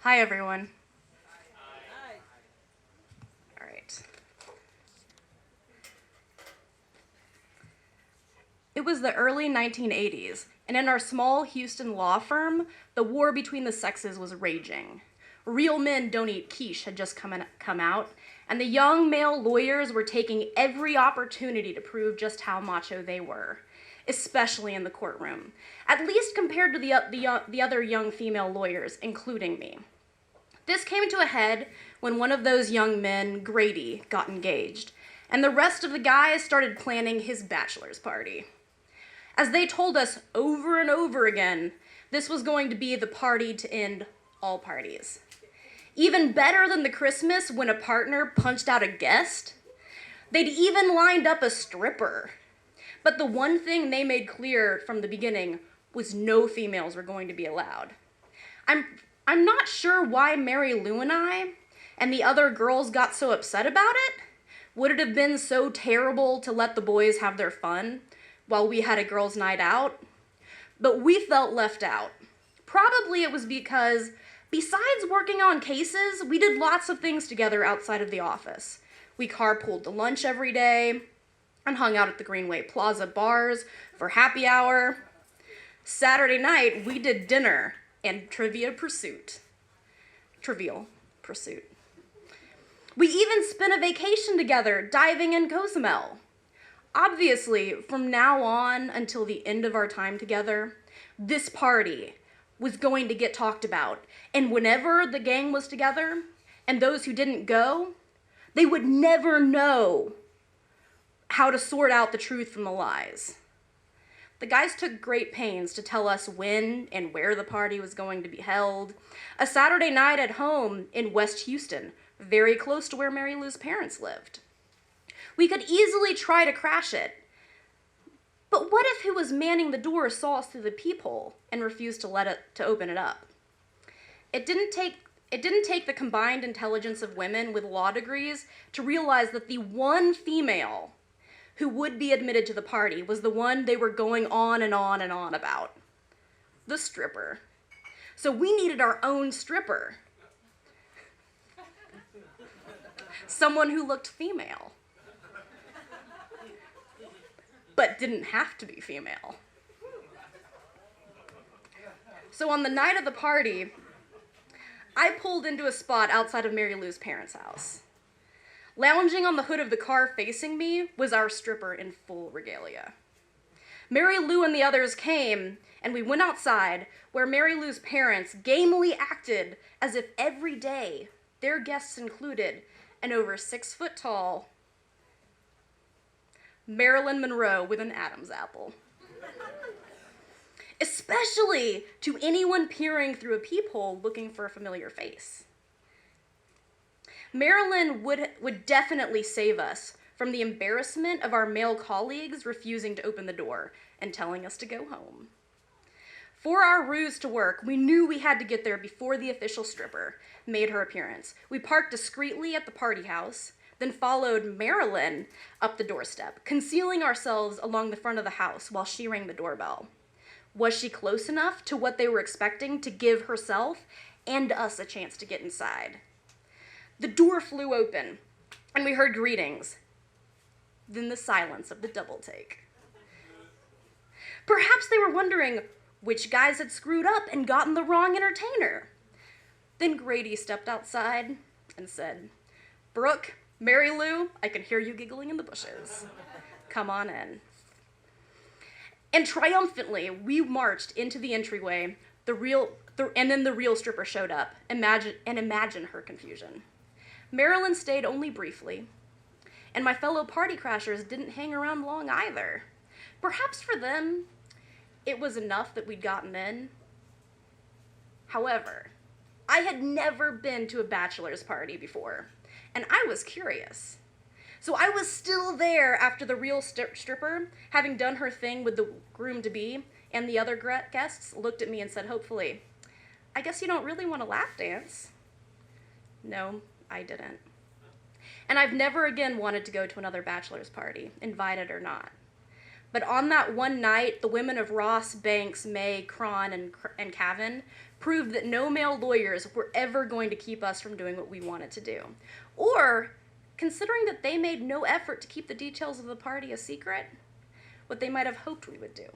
Hi, everyone. All right. It was the early 1980s, and in our small Houston law firm, the war between the sexes was raging. Real Men Don't Eat Quiche had just come out, and the young male lawyers were taking every opportunity to prove just how macho they were, especially in the courtroom, at least compared to the other young female lawyers, including me. This came to a head when one of those young men, Grady, got engaged, and the rest of the guys started planning his bachelor's party. As they told us over and over again, this was going to be the party to end all parties. Even better than the Christmas when a partner punched out a guest, they'd even lined up a stripper. But the one thing they made clear from the beginning was no females were going to be allowed. I'm not sure why Mary Lou and I and the other girls got so upset about it. Would it have been so terrible to let the boys have their fun while we had a girls' night out? But we felt left out. Probably it was because, besides working on cases, we did lots of things together outside of the office. We carpooled to lunch every day and hung out at the Greenway Plaza bars for happy hour. Saturday night, we did dinner and Trivial Pursuit. We even spent a vacation together diving in Cozumel. Obviously, from now on until the end of our time together, this party was going to get talked about. And whenever the gang was together and those who didn't go, they would never know how to sort out the truth from the lies. The guys took great pains to tell us when and where the party was going to be held. A Saturday night at home in West Houston, very close to where Mary Lou's parents lived. We could easily try to crash it. But what if who was manning the door saw us through the peephole and refused to open it up? It didn't take the combined intelligence of women with law degrees to realize that the one female who would be admitted to the party was the one they were going on and on and on about. The stripper. So we needed our own stripper. Someone who looked female. But didn't have to be female. So on the night of the party, I pulled into a spot outside of Mary Lou's parents' house. Lounging on the hood of the car facing me was our stripper in full regalia. Mary Lou and the others came, and we went outside where Mary Lou's parents gamely acted as if every day their guests included an over 6 foot tall Marilyn Monroe with an Adam's apple. Especially to anyone peering through a peephole looking for a familiar face. Marilyn would definitely save us from the embarrassment of our male colleagues refusing to open the door and telling us to go home. For our ruse to work, we knew we had to get there before the official stripper made her appearance. We parked discreetly at the party house, then followed Marilyn up the doorstep, concealing ourselves along the front of the house while she rang the doorbell. Was she close enough to what they were expecting to give herself and us a chance to get inside? The door flew open, and we heard greetings. Then the silence of the double take. Perhaps they were wondering which guys had screwed up and gotten the wrong entertainer. Then Grady stepped outside and said, "Brooke, Mary Lou, I can hear you giggling in the bushes. Come on in." And triumphantly, we marched into the entryway, and then the real stripper showed up. Imagine her confusion. Marilyn stayed only briefly, and my fellow party crashers didn't hang around long either. Perhaps for them, it was enough that we'd gotten in. However, I had never been to a bachelor's party before, and I was curious. So I was still there after the real stripper, having done her thing with the groom-to-be, and the other guests looked at me and said hopefully, "I guess you don't really want to lap dance." No, I didn't. And I've never again wanted to go to another bachelor's party, invited or not. But on that one night, the women of Ross, Banks, May, Cron, and Cavan proved that no male lawyers were ever going to keep us from doing what we wanted to do. Or, considering that they made no effort to keep the details of the party a secret, what they might have hoped we would do.